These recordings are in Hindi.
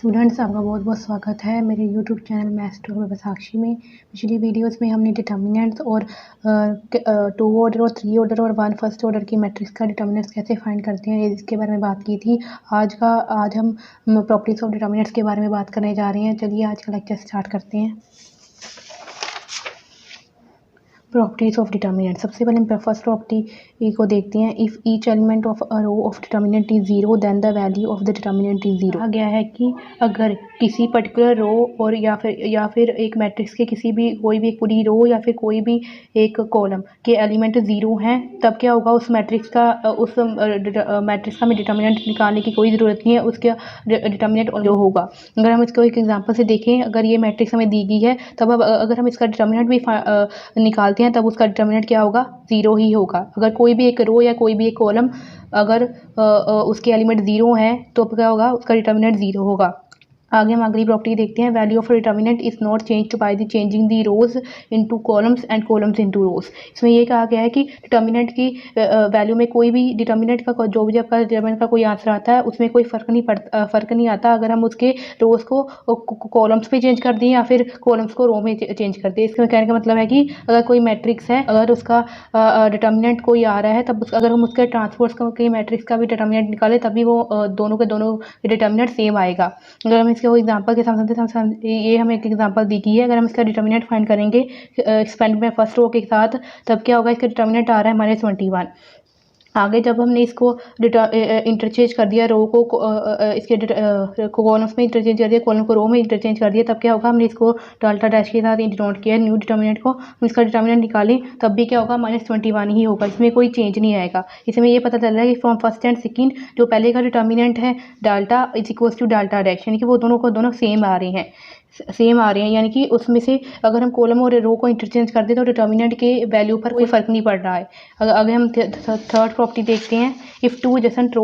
स्टूडेंट्स, आपका बहुत बहुत स्वागत है मेरे YouTube channel maths two with Sakshi में। पिछली वीडियोस में हमने डिटर्मिनेंट्स और 2 ऑर्डर और 3 ऑर्डर और 1 फर्स्ट ऑर्डर की मैट्रिक्स का डिटर्मिनेंट्स कैसे फाइंड करते हैं इसके बारे में बात की थी। आज हम प्रॉपर्टीज ऑफ डिटर्मिनेंट्स के बारे में बात करने जा रहे हैं। चलिए आज का लेक्चर स्टार्ट करते हैं। Properties of determinant. सबसे पहले हम फर्स्ट प्रॉपर्टी को देखते हैं। If each element of a row of determinant is zero then the value of the determinant is zero. कहा गया है कि अगर किसी पर्टिकुलर रो और या फिर एक मैट्रिक्स के किसी भी कोई भी एक पूरी रो या फिर कोई भी एक कॉलम के एलिमेंट जीरो हैं, तब क्या होगा, उस मैट्रिक्स का हमें डिटर्मिनेंट निकालने की कोई ज़रूरत नहीं है, उसका डिटर्मिनेंट जो होगा। अगर हम इसको एक एग्जांपल से देखें, अगर ये मैट्रिक्स हमें दी गई है तब अब अगर हम इसका डिटर्मिनेंट भी निकालते हैं तब उसका डिटर्मिनेंट क्या होगा, ज़ीरो ही होगा। अगर कोई भी एक रो या कोई भी एक कॉलम अगर उसके एलिमेंट ज़ीरो हैं तो क्या होगा, उसका डिटर्मिनेंट ज़ीरो होगा। आगे हम अगली प्रॉपर्टी देखते हैं। Value of determinant is not changed by the changing the rose into columns and columns into रोज। इसमें ये कहा गया है कि डिटर्मिनेंट की वैल्यू में कोई भी डिटर्मिनेंट का जो भी आपका डिटर्मिनेंट का कोई आंसर आता है उसमें कोई फ़र्क नहीं आता अगर हम उसके रोज को कॉलम्स पे चेंज कर दें या फिर कॉलम्स को रो में चेंज कर दें। इसका कहने का मतलब है कि अगर कोई मैट्रिक्स है, अगर उसका डिटर्मिनेंट कोई आ रहा है तब अगर हम उसके ट्रांसपोर्ट्स के मैट्रिक्स का भी डिटर्मिनेंट निकालें तभी वो दोनों के दोनों डिटर्मिनेंट सेम आएगा। अगर हम इसके एग्जांपल के साथ ये हमें एक एग्जांपल दी गई है। अगर हम इसका डिटर्मिनेंट फाइंड करेंगे एक्सपेंड में फर्स्ट रो के साथ, तब क्या होगा, इसका डिटर्मिनेंट आ रहा है -21। आगे जब हमने इसको इंटरचेंज कर दिया, रो को इसके कॉलम्स में इंटरचेंज कर दिया, कॉलम को रो में इंटरचेंज कर दिया, तब क्या होगा, हमने इसको डाल्टा डैश के साथ डिनोट किया न्यू डिटर्मिनेंट को। हम इसका डिटर्मिनेंट निकालें तब भी क्या होगा, -21 ही होगा, इसमें कोई चेंज नहीं आएगा। इसमें ये पता चल रहा है कि फ्रॉम फर्स्ट एंड सेकेंड जो पहले का डिटर्मिनेंट है delta is equals to delta dash, यानी कि वो दोनों सेम आ रहे हैं, यानी कि उसमें से अगर हम कॉलम और रो को इंटरचेंज कर दें तो डिटर्मिनेंट के वैल्यू पर कोई फ़र्क नहीं पड़ रहा है। अगर हम थर्ड प्रॉपर्टी देखते हैं। If two adjacent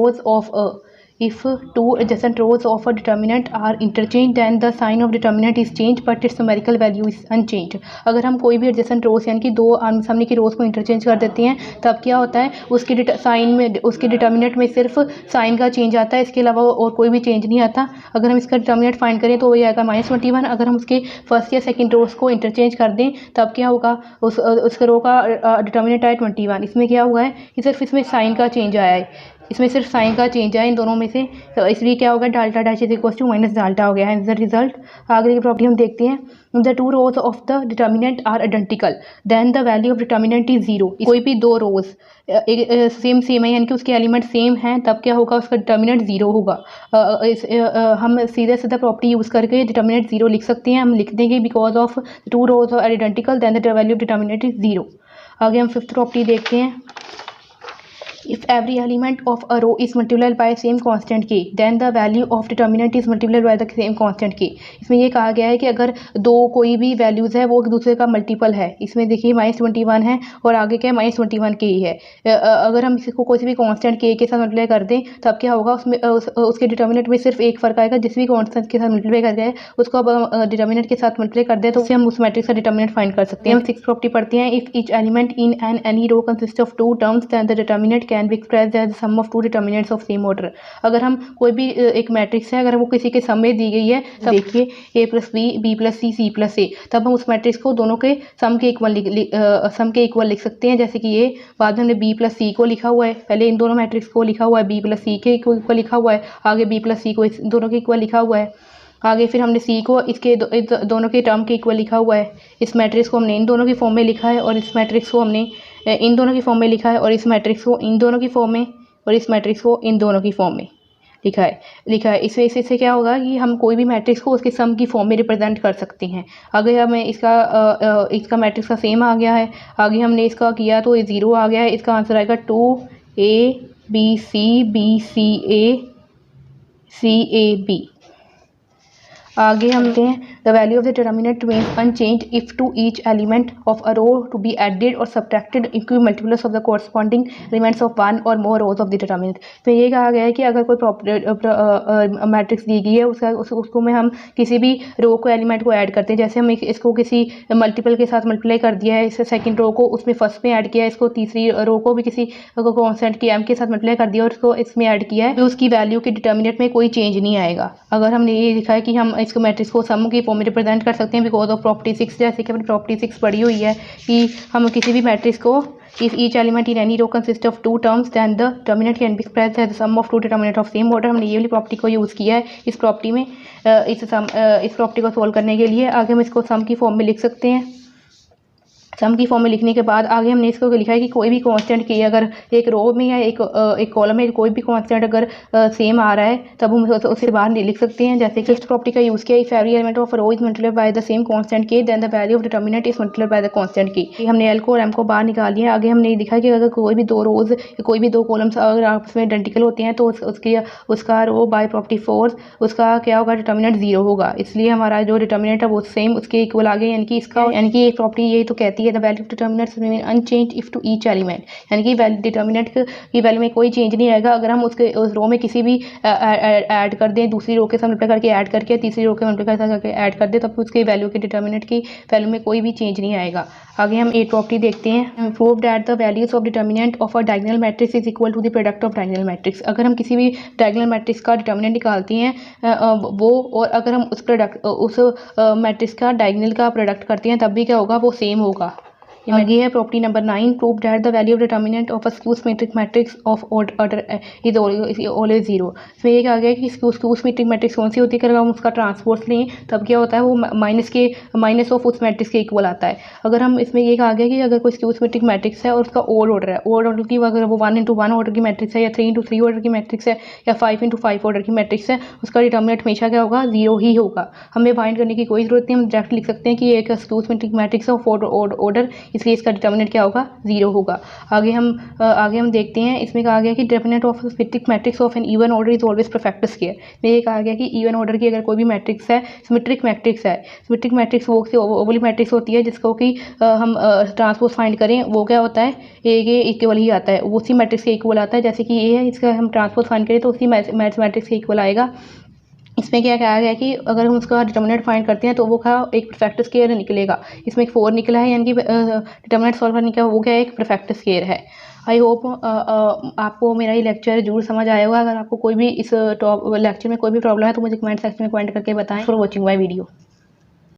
rows of a determinant are interchange then the sign of determinant is change but its numerical value is unchange. अगर हम कोई भी एडजेसेंट रोज यानी कि दो आमने सामने की रोज को इंटरचेंज कर देते हैं तब क्या होता है, उसके साइन में उसके डिटर्मिनेंट में सिर्फ साइन का चेंज आता है, इसके अलावा और कोई भी चेंज नहीं आता। अगर हम इसका डिटर्मिनेंट फाइंड करें तो वही आएगा -21। अगर हम उसके फर्स्ट या सेकंड रोज को इंटरचेंज कर दें तब क्या होगा, उस रो का डिटर्मिनेंट आया 21। इसमें क्या हुआ है कि सिर्फ इसमें साइन का चेंज आया है, इसमें सिर्फ साइन का चेंज आया इन दोनों में से, तो इसलिए क्या होगा, delta dash is equal to minus delta हो गया है द रिजल्ट। आगे की प्रॉपर्टी हम देखते हैं। The two rows of the determinant are identical then the value of determinant is zero. कोई भी दो रोज सेम है यानी कि उसके एलिमेंट सेम हैं, तब क्या होगा, उसका डिटर्मिनेंट जीरो होगा। हम सीधे प्रॉपर्टी यूज़ करके डिटर्मिनेंट जीरो लिख सकते हैं। हम लिख देंगे because of two rows are identical then the value of determinant is zero. आगे हम फिफ्थ प्रॉपर्टी देखते हैं। If every element of a row is multiplied by same constant k, then the value of determinant is multiplied by the same constant k। इसमें ये कहा गया है कि अगर दो कोई भी वैल्यूज़ है वो एक दूसरे का मल्टीपल है, इसमें देखिए -21 है और आगे क्या है, -21 k ही है। अगर हम इसको कोई भी कांस्टेंट k के साथ मल्टीप्लाई कर दें तब क्या होगा, उसमें उसके डिटर्मिनेंट में सिर्फ एक फ़र्क आएगा। जिस भी कांस्टेंट के साथ मल्टीप्लाई कर गए उसको अब डिटर्मिनेंट के साथ मल्टीप्लाई कर दें तो उससे हम उस मैट्रिक्स का डिटर्मिनेंट फाइंड कर सकते हैं। हम सिक्स प्रॉपर्टी पढ़ते हैं। If each element in an any row consist of two terms then the determinant can be expressed as sum of two determinants of same order. अगर हम कोई भी एक मैट्रिक्स है, अगर वो किसी के सम में दी गई है, तब देखिए a + b b + c c + a, तब हम उस मैट्रिक्स को दोनों के सम के इक्वल लिख सकते हैं। जैसे कि ये बाद में हमने b + c को लिखा हुआ है, पहले इन दोनों मैट्रिक्स को लिखा हुआ है, b + c के इक्वल लिखा हुआ है, आगे b + c को इस दोनों के इक्वल लिखा हुआ है, आगे फिर हमने c को इसके दोनों के टर्म के इक्वल लिखा हुआ है। इस मैट्रिक्स को हमने इन दोनों की फॉर्म में लिखा है और इस मैट्रिक्स को हमने इन दोनों की फॉर्म में लिखा है और इस मैट्रिक्स को इन दोनों की फॉर्म में और इस मैट्रिक्स को इन दोनों की फॉर्म में लिखा है। इससे क्या होगा कि हम कोई भी मैट्रिक्स को उसके सम की फॉर्म में रिप्रेजेंट कर सकते हैं। अगर हमें इसका मैट्रिक्स का सेम आ गया है, आगे हमने इसका किया तो ये ज़ीरो आ गया है, इसका आंसर आएगा 2a b c b c a c a b। आगे हम देखते हैं the value of the determinant remains unchanged if to each element of a row to be added और subtracted equal multiples of the corresponding elements of one और more rows of the determinant. तो ये कहा गया है कि अगर कोई मैट्रिक्स दी गई है उसको में हम किसी भी रो को एलिमेंट को ऐड करते हैं, जैसे हम इसको किसी मल्टीपल के साथ मल्टीप्लाई कर दिया है, इसे सेकंड रो को उसमें फर्स्ट में ऐड किया है, इसको तीसरी रो को भी किसी कांस्टेंट की m के साथ मल्टीप्लाई कर दिया और उसको इसमें ऐड किया है, तो उसकी वैल्यू के डिटर्मिनेंट में कोई चेंज नहीं आएगा। अगर हमने ये लिखा है कि हम इसको मैट्रिक्स को सम की फॉर्म में रिप्रेजेंट कर सकते हैं बिकॉज ऑफ प्रॉपर्टी 6, जैसे कि अपनी प्रॉपर्टी 6 पढ़ी हुई है कि हम किसी भी मैट्रिक्स को if each element in any row consists of two terms then the determinant can be expressed as the sum of two determinant of same order। हमने ये वाली प्रॉपर्टी को यूज़ किया है इस प्रॉपर्टी में, इस प्रॉपर्टी को सॉल्व करने के लिए। आगे हम इसको सम की फॉर्म में लिख सकते हैं। सम की फॉर्म में लिखने के बाद आगे हमने इसको लिखा है कि कोई भी कांस्टेंट की अगर एक रो में या एक कॉलम में कोई भी कांस्टेंट अगर सेम आ रहा है तब हम उसे बाहर नहीं लिख सकते हैं। जैसे कि इस प्रॉपर्टी का यूज़ किया, if every element of row is multiplied by the same constant k then the value of determinant is multiplied by the constant की। हमने एल को और एम को बाहर निकाल लिया। आगे हमने लिखा कि अगर कोई भी दो रोज कोई भी दो कॉलम्स अगर आपस में आइडेंटिकल होते हैं तो उसका रो बाय प्रॉपर्टी 4 उसका क्या होगा, डिटर्मिनेंट 0 होगा। इसलिए हमारा जो डिटर्मिनेंट है वो सेम उसके इक्वल आ गया, यानी कि इसका यानी कि एक प्रॉपर्टी यही तो कहती है the value of determinant remain unchanged if to each element, यानी कि डिटर्मिनेंट की वैल्यू में कोई चेंज नहीं आएगा अगर हम उस रो में किसी भी ऐड कर दें, दूसरी रो के साथ मल्टीप्लाई करके ऐड करके तीसरी रो के मल्टीप्लाई करके ऐड कर दें, तब उसके वैल्यू के डिटर्मिनेंट की वैल्यू में कोई भी चेंज नहीं आएगा। आगे हम एक प्रॉपर्टी देखते हैं, prove that the values of determinant of a diagonal matrix is equal to the product of diagonal matrix. अगर हम किसी भी डायगोनल मैट्रिक्स का डिटर्मिनेंट निकालते हैं वो और अगर हम उस मैट्रिक्स का डायगोनल का प्रोडक्ट करते हैं तब भी क्या होगा, वो सेम होगा। आगे है property number 9, prove that the value of determinant of a skew symmetric matrix of order is always 0। इसमें ये कहा गया है कि स्क्यू सिमेट्रिक मैट्रिक्स कौन सी होती है, अगर हम उसका ट्रांसपोज लें तब क्या होता है, वो माइनस ऑफ उस मैट्रिक्स के इक्वल आता है। अगर हम इसमें ये कहा गया कि अगर कोई स्क्यू सिमेट्रिक मैट्रिक्स है और उसका ओड ऑर्डर है, ओड ऑर्डर की अगर वो 1 ऑर्डर की मैट्रिक्स है या 3 ऑर्डर की मैट्रिक्स है या 5 ऑर्डर की मैट्रिक्स है, उसका डिटर्मिनेंट हमेशा क्या होगा, 0 ही होगा। हमें फाइंड करने की कोई जरूरत नहीं, हम डायरेक्ट लिख सकते हैं कि एक skew symmetric matrix of order, इसलिए इसका डिटर्मिनेंट क्या होगा, 0 होगा। आगे हम देखते हैं, इसमें कहा गया कि determinant of symmetric matrix of an even order is always perfect square. में ये कहा गया कि इवन ऑर्डर की अगर कोई भी मैट्रिक्स है, सिमेट्रिक मैट्रिक्स वो वाली मैट्रिक्स होती है जिसको कि हम ट्रांसपोज फाइंड करें, वो क्या होता है, ए इक्वल ही आता है, उसी मैट्रिक्स के इक्वल आता है। जैसे कि ये है, इसका हम ट्रांसपोज फाइंड करें तो उसी मैट्रिक्स के इक्वल आएगा। इसमें क्या कहा गया कि अगर हम उसका डिटर्मिनेंट फाइंड करते हैं तो वो क्या एक परफेक्ट स्क्वायर निकलेगा। इसमें एक 4 निकला है, यानी कि डिटर्मिनेंट सॉल्व करने का वो क्या है, एक परफेक्ट स्क्वायर है। आई होप आपको मेरा ये लेक्चर जरूर समझ आया होगा। अगर आपको कोई भी इस लेक्चर में कोई भी प्रॉब्लम है तो मुझे कमेंट सेक्शन में कमेंट करके बताएं। For watching my video.